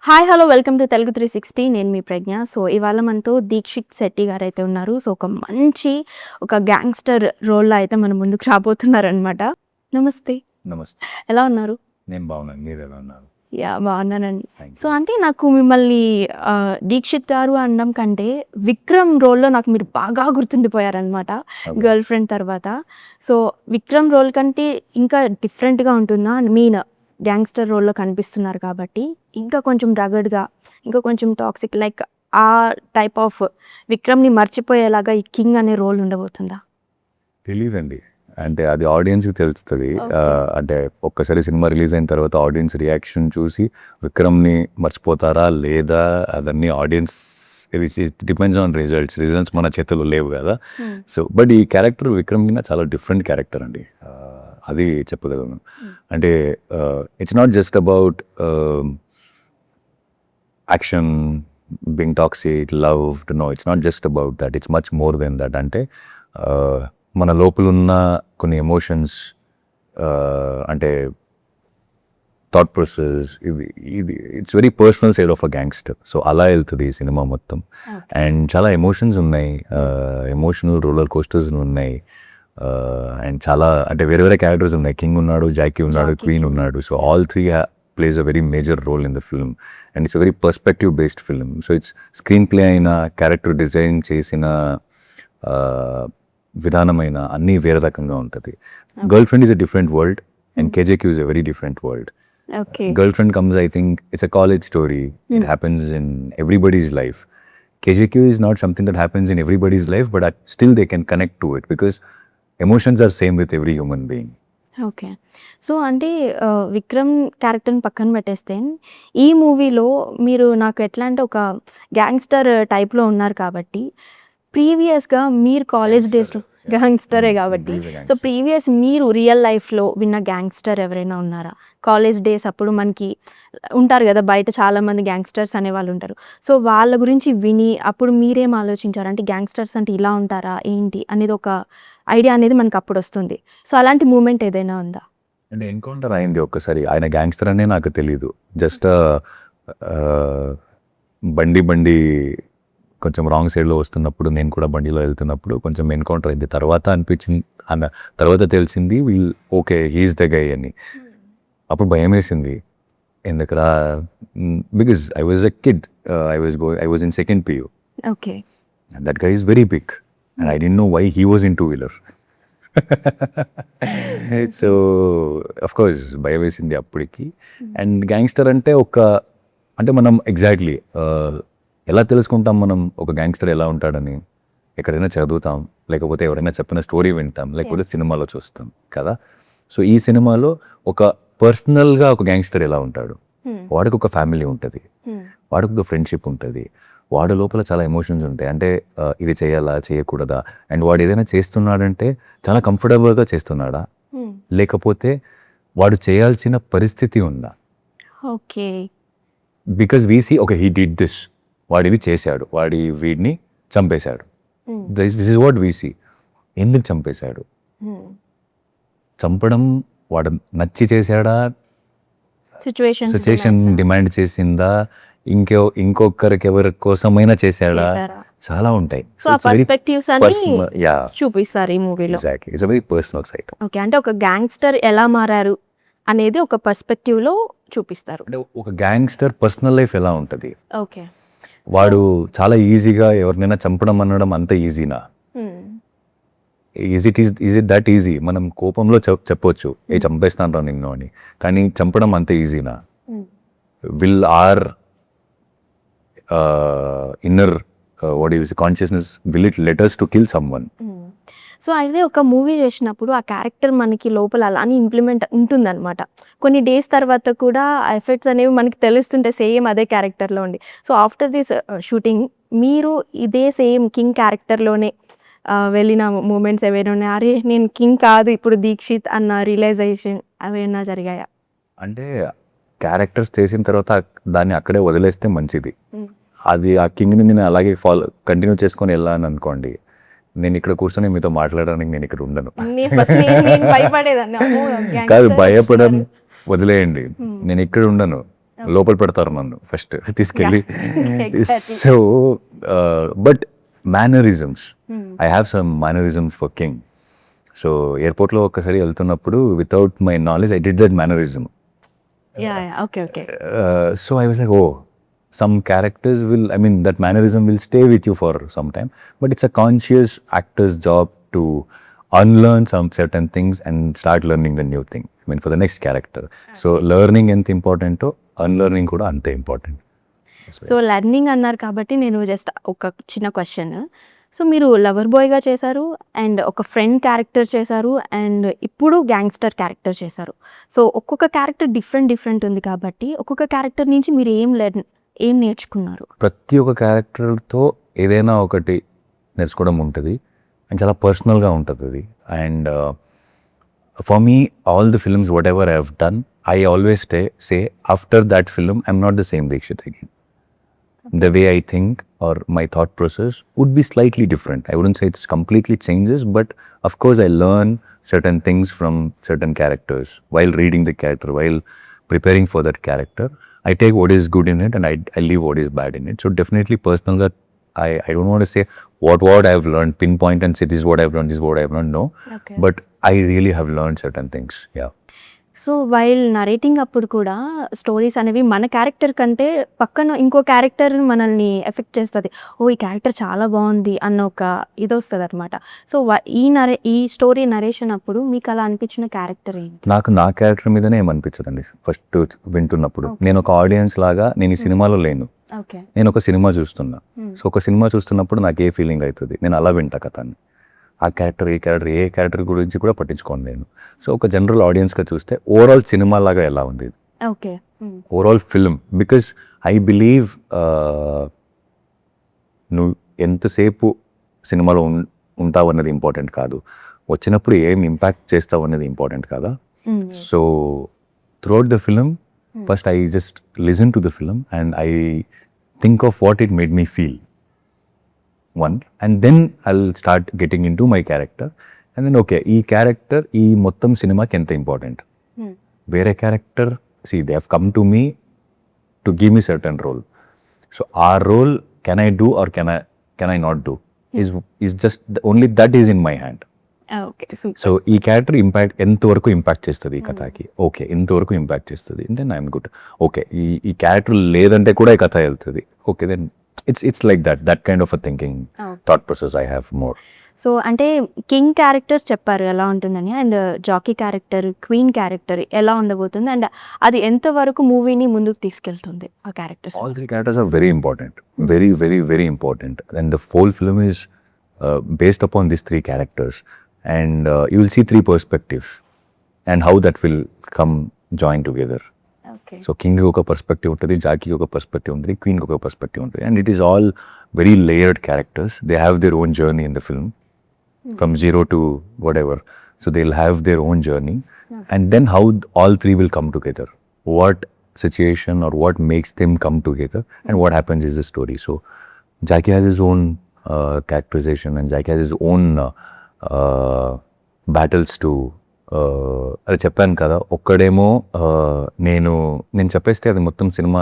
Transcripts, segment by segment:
Hi hello welcome to Telugu 360. నేను మీ ప్రజ్ఞ. So ఇవాళ మనతో దీక్షిత్ శెట్టి గారు అయితే ఉన్నారు. సో ఒక గ్యాంగ్స్టర్ రోల్లో అయితే మన ముందుకు రాబోతున్నారనమాట. నమస్తే. నమస్తే. ఎలా ఉన్నారు? నేను బాగున్నాను. మీరు ఎలా ఉన్నారు? బాగున్నానండి. సో అంటే నాకు మిమ్మల్ని దీక్షిత్ గారు అనడం కంటే విక్రమ్ రోల్లో నాకు మీరు బాగా గుర్తుండిపోయారనమాట, గర్ల్ ఫ్రెండ్ తర్వాత. సో విక్రమ్ రోల్ కంటే ఇంకా డిఫరెంట్గా ఉంటుందా? మీన్ గ్యాంగ్స్టర్ రోల్లో కనిపిస్తున్నారు కాబట్టి ఇంకా కొంచెం రగడ్గా, ఇంకా కొంచెం టాక్సిక్, లైక్ ఆ టైప్ ఆఫ్ విక్రమ్ని మర్చిపోయేలాగా ఈ కింగ్ అనే రోల్ ఉండబోతుందా? తెలీదండి. అంటే అది ఆడియన్స్కి తెలుస్తుంది. అంటే ఒక్కసారి సినిమా రిలీజ్ అయిన తర్వాత ఆడియన్స్ రియాక్షన్ చూసి విక్రమ్ని మర్చిపోతారా లేదా అదన్నీ ఆడియన్స్ డిపెండ్స్ ఆన్ రిజల్ట్స్ మన చేతుల్లో లేవు కదా. సో బట్ ఈ క్యారెక్టర్ విక్రమ్ కింద చాలా డిఫరెంట్ క్యారెక్టర్ అండి. అది చెప్పగలను. అంటే it's not just about action, being toxic, loved. No, it's not just about that. It's much more than that. అంటే మన లోపలున్న కొన్ని ఎమోషన్స్, అంటే థాట్ ప్రాసెస్, ఇది it's very personal side of a gangster. So అలా వెళ్తుంది ఈ సినిమా మొత్తం. అండ్ చాలా ఎమోషన్స్ ఉన్నాయి, ఎమోషనల్ రోలర్ కోస్టర్స్ ఉన్నాయి. అండ్ చాలా అంటే వేరే వేరే క్యారెక్టర్స్ ఉన్నాయి. కింగ్ ఉన్నాడు, జాకీ ఉన్నాడు, క్వీన్ ఉన్నాడు. So all three plays a very major role in the film, and it's a very perspective based film. So it's screenplay అయినా, క్యారెక్టర్ డిజైన్ చేసిన విధానమైన అన్నీ వేరే రకంగా ఉంటుంది. Girlfriend is a different world and KJQ is a very different world. Girlfriend comes, I think it's a college story. It happens in everybody's life. KJQ is not something that happens in everybody's life, but still they can connect to it because emotions are same with every human being. Okay. So అంటే విక్రమ్ క్యారెక్టర్ని పక్కన పెట్టేస్తే ఈ మూవీలో మీరు నాకు ఎట్లా అంటే ఒక గ్యాంగ్స్టర్ టైప్లో ఉన్నారు కాబట్టి, ప్రీవియస్గా మీరు కాలేజ్ డేస్లో గ్యాంగ్స్టరే కాబట్టి, సో ప్రీవియస్ మీరు రియల్ లైఫ్లో విన్న గ్యాంగ్స్టర్ ఎవరైనా ఉన్నారా? కాలేజ్ డేస్ అప్పుడు మనకి ఉంటారు కదా బయట చాలామంది గ్యాంగ్స్టర్స్ అనేవాళ్ళు ఉంటారు. సో వాళ్ళ గురించి విని అప్పుడు మీరేం ఆలోచించారు? అంటే గ్యాంగ్స్టర్స్ అంటే ఇలా ఉంటారా ఏంటి అనేది ఒక ఐడియా అనేది మనకు అప్పుడు వస్తుంది. సో అలాంటి మూమెంట్ ఏదైనా ఉందా? అంటే ఎన్కౌంటర్ అయింది ఒక్కసారి. ఆయన గ్యాంగ్స్టర్ అనే నాకు తెలీదు. జస్ట్ బండి కొంచెం రాంగ్ సైడ్లో వస్తున్నప్పుడు, నేను కూడా బండిలో వెళ్తున్నప్పుడు కొంచెం ఎన్కౌంటర్ అయింది. తర్వాత అనిపించింది, తర్వాత తెలిసింది ఓకే హీఈస్ ద గై అని. అప్పుడు భయం వేసింది. ఎందుకరా, because I was a kid, I was in second PU. Okay. That guy is very big and I didn't know why he was in two-wheeler. So of course భయం వేసింది అప్పటికి. And gangster అంటే అంటే మనం ఎగ్జాక్ట్లీ ఎలా తెలుసుకుంటాం మనం ఒక గ్యాంగ్స్టర్ ఎలా ఉంటాడని? ఎక్కడైనా చదువుతాం, లేకపోతే ఎవరైనా చెప్పిన స్టోరీ వింటాం, లేకపోతే సినిమాలో చూస్తాం కదా. సో ఈ సినిమాలో ఒక పర్సనల్గా ఒక గ్యాంగ్స్టర్ ఎలా ఉంటాడు, వాడికి ఒక ఫ్యామిలీ ఉంటుంది, వాడికి ఒక ఫ్రెండ్షిప్ ఉంటుంది, వాడి లోపల చాలా ఎమోషన్స్ ఉంటాయి. అంటే ఇది చేయాలా, చేయకూడదా, అండ్ వాడు ఏదైనా చేస్తున్నాడంటే చాలా కంఫర్టబుల్గా చేస్తున్నాడా, లేకపోతే వాడు చేయాల్సిన పరిస్థితి ఉందా? Okay. Because we see okay he did this, వాడు ఇది చేశాడు, వీడిని చంపేశాడు. This is what we see. ఎందుకు చంపేశాడు? చంపడం వాడు నచ్చి చేశాడా, సిచ్యువేషన్ డిమాండ్ చేసిందా, ఇంకొకరికి ఎవరి కోసమైనా చేశాడా? చాలా ఉంటాయి. చూపిస్తారు ఈ మూవీలో. It's a very personal side. Okay. అంటే ఒక గ్యాంగ్స్టర్ ఎలా మారారు అనేది ఒక పర్స్పెక్టివ్ లో చూపిస్తారు. అంటే ఒక గ్యాంగ్స్టర్ పర్సనల్ లైఫ్ ఎలా ఉంటుంది? ఓకే. వాడు చాలా ఈజీగా ఎవరినైనా చంపడం అనడం అంత ఈజీనా? Is it that easy? మనం కోపంలో చెప్పొచ్చు ఏ చంపేస్తాను రా నిన్ను అని, కానీ చంపడం అంత ఈజీనా? Will our inner consciousness will it let us to kill someone? So అయితే ఒక మూవీ చేసినప్పుడు ఆ క్యారెక్టర్ మనకి లోపల అలానే ఇంప్లిమెంట్ ఉంటుందన్నమాట. కొన్ని డేస్ తర్వాత కూడా ఆ ఎఫెక్ట్స్ అనేవి మనకి తెలుస్తుంటాయి సేమ్ అదే క్యారెక్టర్లో ఉండి. సో ఆఫ్టర్ దిస్ షూటింగ్ మీరు ఇదే సేమ్ కింగ్ క్యారెక్టర్లోనే వెళ్ళిన మూమెంట్స్ ఏవైనా ఉన్నాయి? అరే నేను కింగ్ కాదు ఇప్పుడు దీక్షిత్ అన్న రియలైజేషన్ అవేనా జరిగాయా? అంటే క్యారెక్టర్స్ చేసిన తర్వాత దాన్ని అక్కడే వదిలేస్తే మంచిది. అది ఆ కింగ్ని నేను అలాగే కంటిన్యూ చేసుకొని వెళ్ళాను అనుకోండి, నేను ఇక్కడ కూర్చొని మీతో మాట్లాడడానికి నేను ఇక్కడ ఉండను. కాదు, భయపడడం వదిలేయండి, నేను ఇక్కడ ఉండను. లోపల పెడతారు నన్ను ఫస్ట్ తీసుకెళ్ళి. exactly. So but mannerisms, I have some mannerisms for king. So ఎయిర్పోర్ట్లో ఒక్కసారి వెళ్తున్నప్పుడు without my knowledge I did that mannerism. Okay. So I was like, oh, some characters will, I mean, that mannerism will stay with you for some time, but it's a conscious actor's job to unlearn some certain things and start learning the new thing. I mean, for the next character. So learning ఎంత important, unlearning కూడా అంతే important. So learning అన్నారు కాబట్టి నేను just ఒక చిన్న question. So మీరు lover బాయ్గా చేశారు అండ్ ఒక ఫ్రెండ్ క్యారెక్టర్ చేశారు అండ్ ఇప్పుడు గ్యాంగ్స్టర్ క్యారెక్టర్ చేశారు. సో ఒక్కొక్క క్యారెక్టర్ డిఫరెంట్ ఉంది కాబట్టి ఒక్కొక్క క్యారెక్టర్ నుంచి మీరు ఏం నేర్చుకున్నారు? ప్రతి ఒక్క క్యారెక్టర్తో ఏదైనా ఒకటి నేర్చుకోవడం ఉంటుంది అండ్ చాలా పర్సనల్గా ఉంటుంది అది. And for me all the films whatever I have done, I always say after that film I'm not the same Dikshit again. The way I think or my thought process would be slightly different. I wouldn't say it's completely changes, but of course I learn certain things from certain characters while reading the character, while preparing for that character. I take what is good in it and I leave what is bad in it. So definitely personal that I don't want to say what I've learned, pinpoint and say this is what I've learned, this is what I've learned, no. Okay. But I really have learned certain things, yeah. So while narrating అప్పుడు కూడా stories అనేవి మన character కంటే పక్కన ఇంకో character మనల్ని effect చేస్తుంది. ఓ ఈ క్యారెక్టర్ చాలా బాగుంది అన్న ఒక ఇది వస్తుంది అనమాట. సో ఈ స్టోరీ నరేషన్ అప్పుడు మీకు అలా అనిపించిన క్యారెక్టర్ ఏంటి? నాకు నా క్యారెక్టర్ మీదనే ఏమనిపించదండి ఫస్ట్ వింటున్నప్పుడు. నేను ఒక ఆడియన్స్ లాగా నేను ఈ సినిమాలో లేను, ఓకే, నేను ఒక సినిమా చూస్తున్నా. సో ఒక సినిమా చూస్తున్నప్పుడు నాకు ఏ ఫీలింగ్ అవుతుంది నేను అలా వింటా కథని. ఆ క్యారెక్టర్ ఏ క్యారెక్టర్ గురించి కూడా పట్టించుకోను నేను. సో ఒక జనరల్ ఆడియన్స్గా చూస్తే ఓవరాల్ సినిమా లాగా ఎలా ఉంది ఇది, okay, overall film. Because I believe నువ్వు ఎంతసేపు సినిమాలో ఉంటావు అన్నది ఇంపార్టెంట్ కాదు, వచ్చినప్పుడు ఏం ఇంపాక్ట్ చేస్తావు అనేది ఇంపార్టెంట్ కదా. So throughout the film first I just listen to the film and I think of what it made me feel one, and then I'll start getting into my character and then okay, ee character ee mottam cinema ki enta important, where a character, see they have come to me to give me certain role, so our role can I do or can I not do is just only that is in my hand. Okay, so ఈ character impact ఎంతవరకు impact చేస్తుంది ఈ కథకి, okay ఎంతవరకు impact చేస్తుంది, then I'm good. Okay ఈ character లేదంటే కూడా ఈ కథ వెళ్తుంది, okay then it's like that kind of a thinking thought process I have more. So అంటే కింగ్ క్యారెక్టర్ చెప్పారు ఎలా ఉంటుందని, and Jackie character, queen character ఎలా ఉండబోతుంది అండ్ అది ఎంతవరకు మూవీని ముందుకు తీసుకెళ్తుంది ఆ characters? All three characters are very important, very important, and the whole film is based upon these three characters, and you will see three perspectives and how that will come join together. So king ఒక perspective ఉంటుంది, జాకీకి ఒక perspective ఉంటుంది, క్వీన్కి ఒక perspective ఉంటుంది, and it is all very layered characters. They have their own journey in the film from zero to whatever. So they will have their own journey and then how all three will come together, what situation or what makes them come together and what happens is the story. So Jackie has his own characterization and Jack has his own battles to అది చెప్పాను కదా, ఒక్కడేమో నేను చెప్పేస్తే అది మొత్తం cinema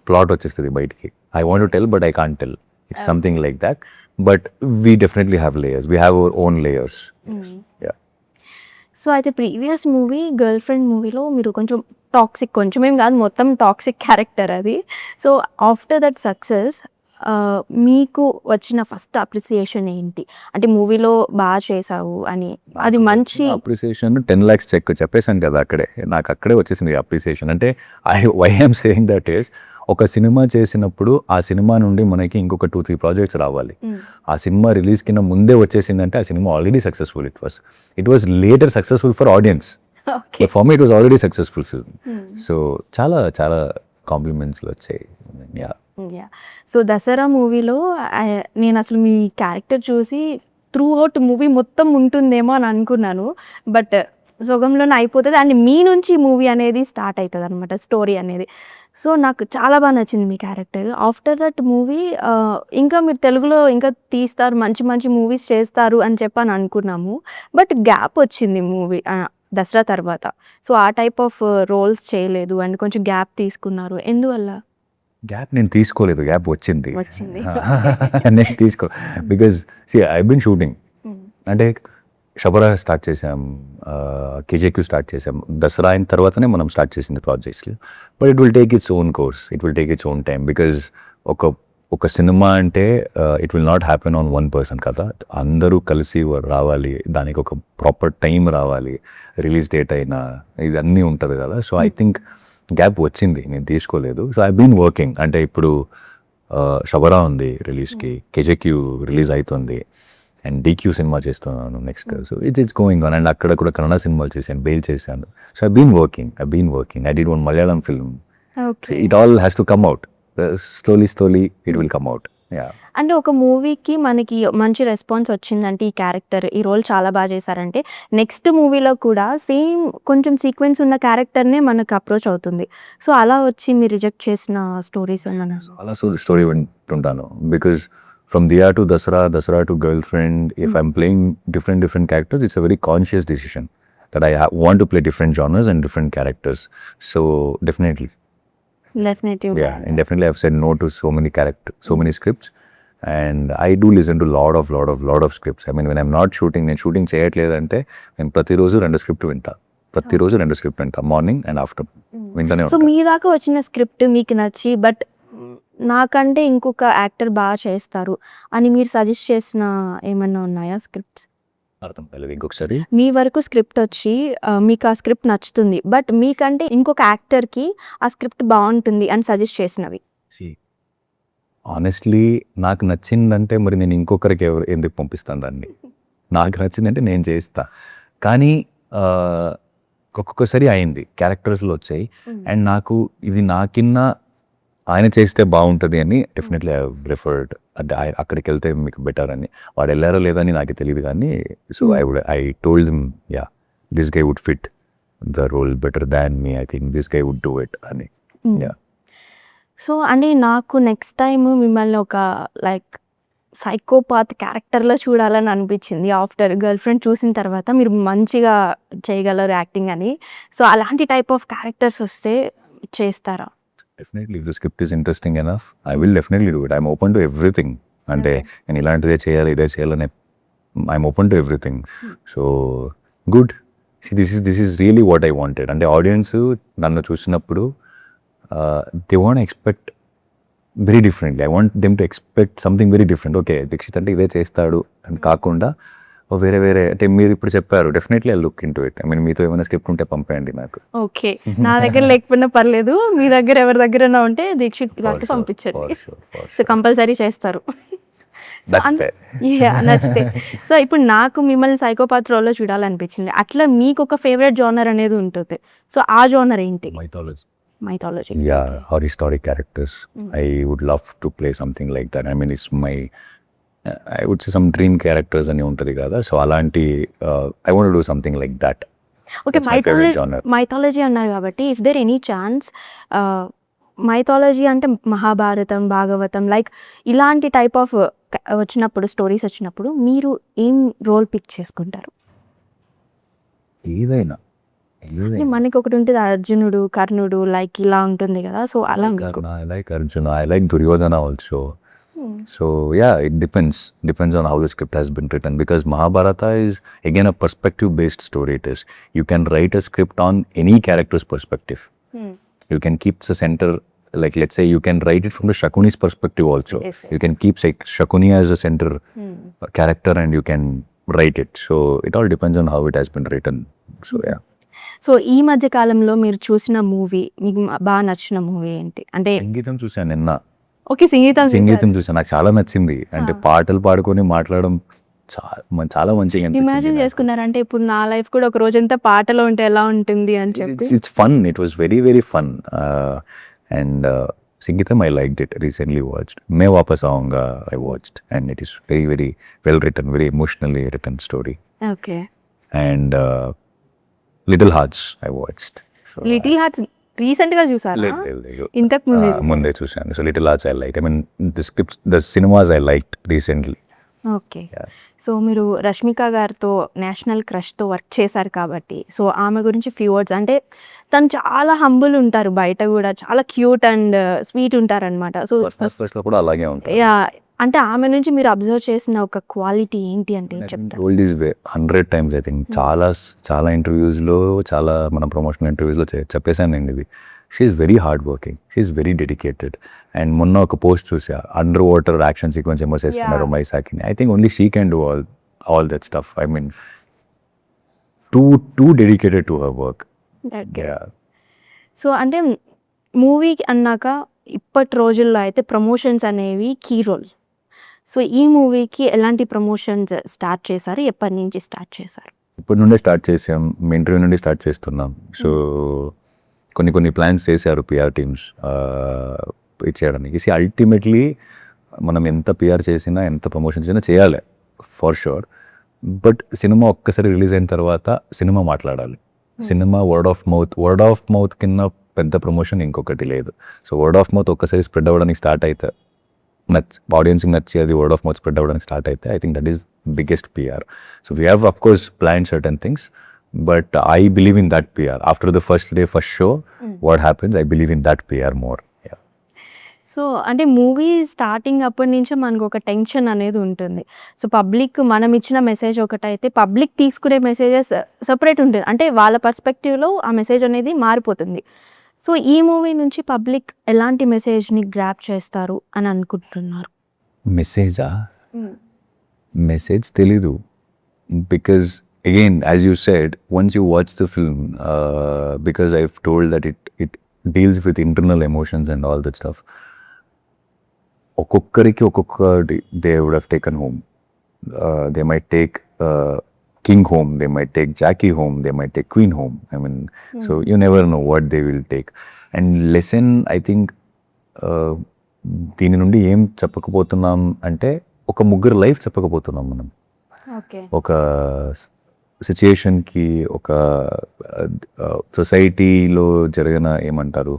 plot వచ్చేస్తుంది బయటికి. I want to tell but I can't tell, it's something like that. But we definitely have layers, we have our own layers. Yeah. So అయితే ప్రీవియస్ మూవీ గర్ల్ ఫ్రెండ్ మూవీలో మీరు కొంచెం టాక్సిక్, కొంచెమేం కాదు మొత్తం toxic character అది. So after that success మీకు వచ్చిన first appreciation ఏంటి? అంటే మూవీలో బాగా చేసావు అని, అది మంచి అప్రిసియేషన్. 10 lakhs చెక్ చెప్పేశాను కదా అక్కడే, నాకు అక్కడే వచ్చేసింది అప్రిసియేషన్. అంటే why I'm saying that is, ఒక సినిమా చేసినప్పుడు ఆ సినిమా నుండి మనకి ఇంకొక 2-3 ప్రాజెక్ట్స్ రావాలి. ఆ సినిమా రిలీజ్ కింద ముందే వచ్చేసిందంటే ఆ cinema already successful. It was later successful for audience, for me it was already successful film. So చాలా చాలా కాంప్లిమెంట్స్లు వచ్చాయి. యా. సో దసరా మూవీలో నేను అసలు మీ క్యారెక్టర్ చూసి త్రూ అవుట్ మూవీ మొత్తం ఉంటుందేమో అని అనుకున్నాను, బట్ సొగంలోనే అయిపోతుంది అండ్ మీ నుంచి మూవీ అనేది స్టార్ట్ అవుతుంది అనమాట, స్టోరీ అనేది. సో నాకు చాలా బాగా నచ్చింది మీ క్యారెక్టర్. ఆఫ్టర్ దట్ మూవీ ఇంకా మీరు తెలుగులో ఇంకా తీస్తారు, మంచి మంచి మూవీస్ చేస్తారు అని చెప్పని అనుకున్నాము, బట్ గ్యాప్ వచ్చింది మూవీ దసరా తర్వాత. సో, ఆ టైప్ ఆఫ్ రోల్స్ చేయలేదు అండ్ కొంచెం గ్యాప్ తీసుకున్నారు. ఎందువల్ల? గ్యాప్ నేను తీసుకోలేదు, గ్యాప్ వచ్చింది. వచ్చింది. నేను బికాజ్ ఐ బిన్ షూటింగ్ అంటే షబరా స్టార్ట్ చేసాం, కేజేక్యూ స్టార్ట్ చేసాం, దసరా అయిన తర్వాతనే మనం స్టార్ట్ చేసింది ప్రాజెక్ట్స్లో. But it will take its own course, it will take its own time. Because ఒక సినిమా అంటే it will not happen on one person కదా, అందరూ కలిసి రావాలి, దానికి ఒక ప్రాపర్ టైం రావాలి, రిలీజ్ డేట్ అయినా ఇదన్నీ ఉంటుంది కదా. సో ఐ థింక్ గ్యాప్ వచ్చింది, నేను తీసుకోలేదు. So I been working. అంటే ఇప్పుడు షబరా ఉంది రిలీజ్కి, కేజేక్యూ రిలీజ్ అవుతుంది, అండ్ డీక్యూ సినిమా చేస్తున్నాను next. So it's going on. And అక్కడ కూడా కన్నడ సినిమాలు చేశాను, బెయిల్ చేశాను. So I been working. I did one Malayalam film. It all has to come out slowly it will come out. అంటే ఒక మూవీకి మనకి మంచి రెస్పాన్స్ వచ్చిందంటే ఈ క్యారెక్టర్ ఈ రోల్ చాలా బాగా చేశారంటే నెక్స్ట్ మూవీలో కూడా సేమ్ కొంచెం సీక్వెన్స్ ఉన్న క్యారెక్టర్నే మనకు అప్రోచ్ అవుతుంది. సో అలా వచ్చి మీరు రిజెక్ట్ చేసిన స్టోరీస్ ఉన్నాను. అలా స్టోరీ వింటుంటాను. Because from Dia to Dasara to girlfriend, if I'm playing different characters, it's a very conscious decision that I want to play different genres and different characters. So definitely. Yeah, and definitely I've said no to so many scripts, and I do listen to lot of scripts. I mean, when I'm not shooting, నేను shooting చేయట్లేదంటే నేను ప్రతిరోజు రెండు script వింటా, morning and afternoon వింటానే ఉంటాను. So మీ దాకా వచ్చిన script మీకు నచ్చి బట్ నాకంటే ఇంకొక యాక్టర్ బాగా చేస్తారు అని మీరు సజెస్ట్ చేసిన ఏమన్నా ఉన్నాయా స్క్రిప్ట్స్? అర్థం కాలేదు ఇంకొకసారి. మీ వరకు స్క్రిప్ట్ వచ్చి మీకు ఆ స్క్రిప్ట్ నచ్చుతుంది, బట్ మీకంటే ఇంకొక యాక్టర్కి ఆ స్క్రిప్ట్ బాగుంటుంది అని సజెస్ట్ చేసినవి. ఆనెస్ట్లీ నాకు నచ్చిందంటే మరి నేను ఇంకొకరికి ఎందుకు పంపిస్తాను దాన్ని? నాకు నచ్చిందంటే నేను చేస్తా. కానీ ఒక్కొక్కసారి అయింది, క్యారెక్టర్స్లో వచ్చాయి, అండ్ నాకు ఇది నాకిన్నా ఆయన చేస్తే బాగుంటుంది అని డెఫినెట్లీ ఐ ప్రిఫర్డ్. అంటే అక్కడికి వెళ్తే మీకు బెటర్ అని. వాడు వెళ్ళారో లేదని నాకు తెలియదు కానీ, so I told him, ya, this guy would fit the role better than me, I think this guy would do it అని. యా. సో అంటే నాకు నెక్స్ట్ టైం మిమ్మల్ని ఒక లైక్ సైకోపాత్ క్యారెక్టర్లో చూడాలని అనిపించింది. ఆఫ్టర్ గర్ల్ ఫ్రెండ్ చూసిన తర్వాత మీరు మంచిగా చేయగలరు యాక్టింగ్ అని. సో అలాంటి టైప్ ఆఫ్ క్యారెక్టర్స్ వస్తే చేస్తారా? Definitely, if the script is interesting enough, I will definitely do it. I'm open to everything. అంటే నేను ఇలాంటిదే చేయాలి, ఇదే చేయాలని I'm open to everything. So good. This is really what I wanted. అంటే audience నన్ను చూసినప్పుడు they want expect very differently. I want them to expect something very different. Okay, Dikshit అంటే ఇదే చేస్తాడు అని కాకుండా వేరే అంటే మీరు ఇప్పుడు చెప్పారు, definitely I look into it. I mean మీతో ఏమైనా స్క్రిప్ట్ ఉంటే పంపేయండి నాకు. ఓకే, నా దగ్గర లేకపోయినా పర్లేదు, మీ దగ్గర ఎవరి దగ్గర ఉంటే దీక్షిత్ లాంటి పంపించండి. సో కంపల్సరీ చేస్తారు. నచ్చితే. సో ఇప్పుడు నాకు మిమ్మల్ని సైకోపాత్ రోల్లో చూడాలనిపించింది. అట్లా మీకు ఒక ఫేవరెట్ జోనర్ అనేది ఉంటుంది. సో ఆ జోనర్ ఏంటి? Mythology. Ya, or historic characters. I would love to play something like that. I mean it's my, I would say some dream characters అని ఉంటుంది కదా. సో అలాంటి I want to do something like that. Okay, mythology అన్నారు కాబట్టి if there any chance mythology అంటే Mahabharatam, Bhagavatam like ఇలాంటి type of వచ్చినప్పుడు, stories వచ్చినప్పుడు మీరు ఏం రోల్ పిక్ చేసుకుంటారు? ఏదైనా మనకి ఒకటి ఉంటుంది అర్జునుడు, కర్ణుడు లైక్ ఇలా ఉంటుంది కదా. సో అలా I like Arjuna, I like Duryodhana also. So yeah, it depends on how the script has been written, because Mahabharata is again a perspective based story. It is, you can write a script on any character's perspective. You can keep the center, like let's say you can write it from the Shakuni's perspective also. Yes. You can keep Shakuni as a center character and you can write it. So it all depends on how it has been written. So yeah. So ఈ మధ్య కాలంలో మీరు చూసిన movie, మీకు బాగా నచ్చిన movie ఏంటి? అంటే సంగీతం చూసాను నిన్న. ఓకే, సంగీతం చూసాను, నాకు చాలా నచ్చింది. అంటే పాటలు పాడుకొని మాట్లాడడం చాలా మంచిగా ఇమాజిన్ చేసుకున్నారంటే ఇప్పుడు నా లైఫ్ కూడా ఒక రోజంతా పాటలో ఉంటే ఎలా ఉంటుంది అని చెప్పి. It's fun, it was very fun. And Sangeetham I liked it. Recently watched Main Vaapas Aaunga I watched, and it is very well written, very emotionally written story. Okay. And little hearts I watched. Little hearts recent గా చూసారా? ఇంతకు ముందే చూసాను. So little hearts I like. I mean the cinemas I liked recently. Okay. So మీరు రష్మిక గారితో national క్రష్‌తో work చేశారు కాబట్టి, so ఆమె గురించి ఫ్యూ వర్డ్స్ అంటే తను చాలా హంబుల్ ఉంటారు బయట గూడా. చాలా క్యూట్ అండ్ స్వీట్ ఉంటారనమాట. సో పర్సనల్ స్పేస్‌లో కూడా అలాగే ఉంటారు. యాహ్! అంటే ఆమె నుంచి మీరు అబ్జర్వ్ చేసిన ఒక క్వాలిటీ ఏంటి అంటే ఏం చెప్తారు? Told this way 100 times I think. చాలా ఇంటర్వ్యూస్‌లో, చాలా మన ప్రమోషనల్ ఇంటర్వ్యూస్‌లో చెప్పేసాను నేను ఇది. She is very hard working. She is very dedicated. And మొన్న ఒక పోస్ట్ చూసా, అండర్ వాటర్ యాక్షన్ సీక్వెన్స్ ఏమో చేస్తున్నారు మైసాకిని. I think only she can do all that stuff. I mean too dedicated to her work. So అంటే movie అన్నాక ఇప్పటి రోజుల్లో అయితే ప్రమోషన్స్ అనేవి కీ రోల్. సో ఈ మూవీకి ఎలాంటి ప్రమోషన్స్ స్టార్ట్ చేశారు? ఎప్పటి నుంచి స్టార్ట్ చేశారు? ఇప్పటి నుండే స్టార్ట్ చేసాం. మీ ఇంటర్వ్యూ నుండి స్టార్ట్ చేస్తున్నాం. సో కొన్ని ప్లాన్స్ చేశారు పిఆర్ టీమ్స్ ఇది చేయడానికి. అల్టిమేట్లీ మనం ఎంత పిఆర్ చేసినా, ఎంత ప్రమోషన్ చేసినా చేయాలి ఫర్ షూర్. బట్ సినిమా ఒక్కసారి రిలీజ్ అయిన తర్వాత సినిమా మాట్లాడాలి. సినిమా వర్డ్ ఆఫ్ మౌత్ కింద పెద్ద ప్రమోషన్ ఇంకొకటి లేదు. సో వర్డ్ ఆఫ్ మౌత్ ఒక్కసారి స్ప్రెడ్ అవ్వడానికి స్టార్ట్ అయితే, ఆడియన్స్కి నచ్చి అది వర్డ్ ఆఫ్ మౌత్ స్ప్రెడ్ అవ్వడానికి స్టార్ట్ అయితే, I think that is biggest PR. So we have of course plan certain things, but I believe in that PR. After the first day, first show, what happens, I believe in that PR more. So అంటే movie starting అప్పటి నుంచే మనకు ఒక tension అనేది ఉంటుంది. So public మనం ఇచ్చిన message ఒకటైతే, పబ్లిక్ తీసుకునే మెసేజెస్ సెపరేట్ ఉంటుంది. అంటే వాళ్ళ పర్స్పెక్టివ్లో ఆ మెసేజ్ అనేది మారిపోతుంది. సో ఈ మూవీ నుంచి పబ్లిక్ ఎలాంటి మెసేజ్ని గ్రాప్ చేస్తారు అని అనుకుంటున్నారు? మెసేజ్ తెలీదు. Because again as you said, once you watch the film, because I told that it deals with internal emotions and all that stuff. ఒక్కొక్కరికి ఒక్కొక్కటి they would have taken home. They might take king home, they might take Jackie home, they might take Queen home. I mean, so you never know what they will take. And lesson, I think, దీని నుండి ఏం చెప్పకపోతున్నాం అంటే, ఒక ముగ్గురు life చెప్పకపోతున్నాం మనం. ఒక సిచ్యుయేషన్కి, ఒక సొసైటీలో జరిగిన ఏమంటారు,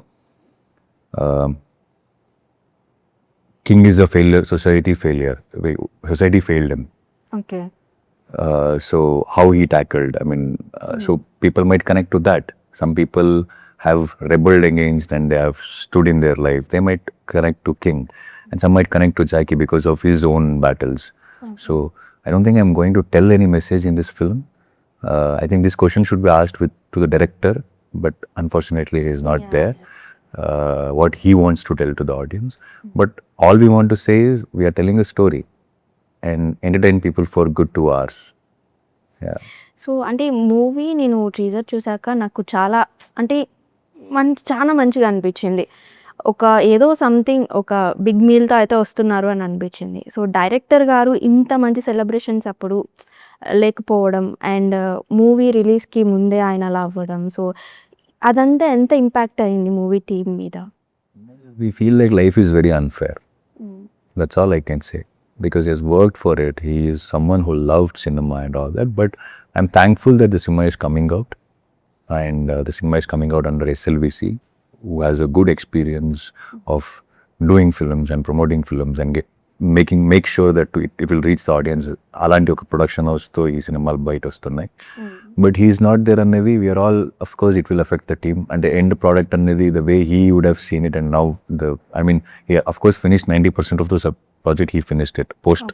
king is a failure, society failed him. Okay. So how he tackled, I mean, so people might connect to that. Some people have rebelled against and they have stood in their life. They might connect to King, and some might connect to Jackie because of his own battles. So I don't think I'm going to tell any message in this film. I think this question should be asked to the director, but unfortunately he is not there. What he wants to tell to the audience. But all we want to say is, we are telling a story and entertain people for good 2 hours. Yeah. So అంటే movie నేను teaser చూసాక నాకు చాలా అంటే చాలా మంచిగా అనిపించింది. ఒక ఏదో సంథింగ్ ఒక బిగ్ మీల్తో అయితే వస్తున్నారు అని అనిపించింది. సో డైరెక్టర్ గారు ఇంత మంచి సెలబ్రేషన్స్ అప్పుడు లేకపోవడం, అండ్ మూవీ రిలీజ్కి ముందే ఆయన అలా అవ్వడం, సో అదంతా ఎంత ఇంపాక్ట్ అయింది మూవీ టీమ్ మీద? We feel like life is very unfair. That's all I can say. Because he has worked for it. He is someone who loved cinema and all that. But I'm thankful that the cinema is coming out. And the cinema is coming out under SLVC, who has a good experience of doing films and promoting films and make sure that it will reach the audience. Alanti oka production house tho ee cinema bite vastunnai. But he is not there annedi. We are all, of course, it will affect the team. And the end product annedi, the way he would have seen it, and now he of course finished 90% of the project. He finished it post.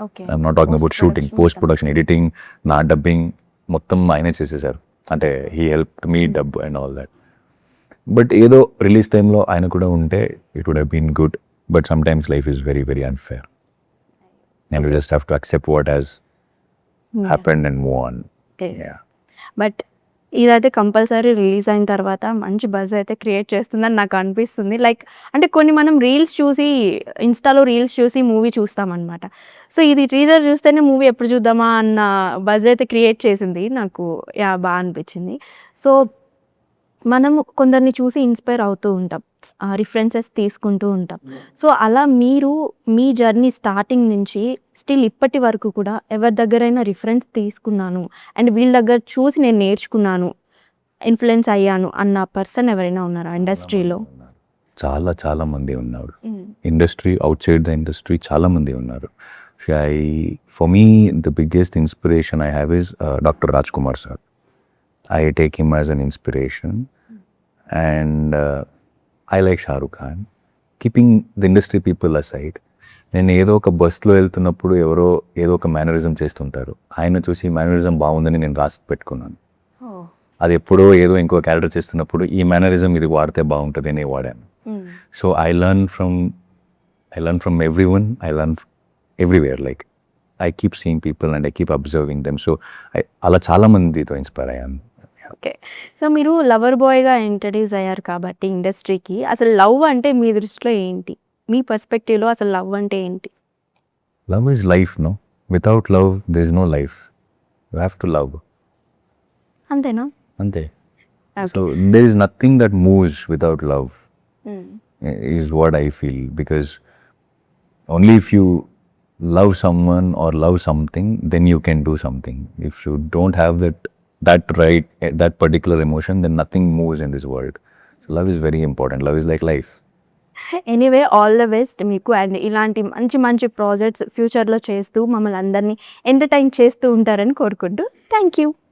Okay. I'm not talking about shooting, post production, editing, na dubbing, mottam ayane chesesaru. Ante he helped me dub and all that. But ఏదో release టైంలో ఆయన కూడా ఉంటే it would have been good. But sometimes life is very, very unfair. And we just have to accept what has happened and move on. Yes. Yeah. But ఇదైతే compulsory release అయిన తర్వాత మంచి buzz అయితే create చేస్తుందని నాకు అనిపిస్తుంది. Like అంటే కొన్ని మనం రీల్స్ చూసి, ఇన్స్టాలో రీల్స్ చూసి మూవీ చూస్తామన్నమాట. సో ఇది టీజర్ చూస్తేనే మూవీ ఎప్పుడు చూద్దామా అన్న బజ్ అయితే క్రియేట్ చేసింది. నాకు బాగా అనిపించింది. సో మనము కొందరిని చూసి ఇన్స్పైర్ అవుతూ ఉంటాం, రిఫరెన్సెస్ తీసుకుంటూ ఉంటాం. సో అలా మీరు మీ జర్నీ స్టార్టింగ్ నుంచి స్టిల్ ఇప్పటి వరకు కూడా ఎవరి దగ్గరైనా రిఫరెన్స్ తీసుకున్నాను అండ్ వీళ్ళ దగ్గర చూసి నేను నేర్చుకున్నాను, ఇన్ఫ్లుయెన్స్ అయ్యాను అన్న పర్సన్ ఎవరైనా ఉన్నారా ఇండస్ట్రీలో? చాలా మంది ఉన్నారు. Industry, out side the industry చాలా మంది ఉన్నారు. For me, the biggest inspiration I have is Dr. Rajkumar sir. I take him as an inspiration, and I like Shah Rukh Khan. Keeping the industry people aside, నేను ఏదో ఒక బస్లో వెళ్తున్నప్పుడు ఎవరో ఏదో ఒక మేనరిజం చేస్తుంటారు, ఆయన చూసి మేనరిజం బాగుందని నేను రాసి పెట్టుకున్నాను. అది ఎప్పుడో ఏదో ఇంకో క్యారెక్టర్ చేస్తున్నప్పుడు ఈ మేనరిజం ఇది వాడితే బాగుంటుంది అని వాడాను. So I learn from every one, I learn everywhere. Like I keep seeing people and I keep observing them. So అలా చాలా మందితో ఇన్స్పైర్ అయ్యాను. ఓకే. సో మీరు లవర్ బాయ్గా ఇంట్రడ్యూస్ అయ్యారు కాబట్టి ఇండస్ట్రీకి, అసలు లవ్ అంటే మీ దృష్టిలో ఏంటి? మీ పర్స్పెక్టివ్లో అసలు లవ్ అంటే ఏంటి? Love is life, no? Without love, there is no life. You have to love. అంతేనా? Ante. So there is nothing that moves without love, is what I feel. Because only if you love someone or love something, then you can do something. If you don't have that particular emotion, then nothing moves in this world. So love is very important. Love is like life. Anyway all the best మీకు, and ఇలాంటి మంచి మంచి projects ఫ్యూచర్లో చేస్తూ మమ్మల్ని అందరినీ entertain చేస్తూ ఉంటారని కోరుకుంటూ థ్యాంక్ యూ.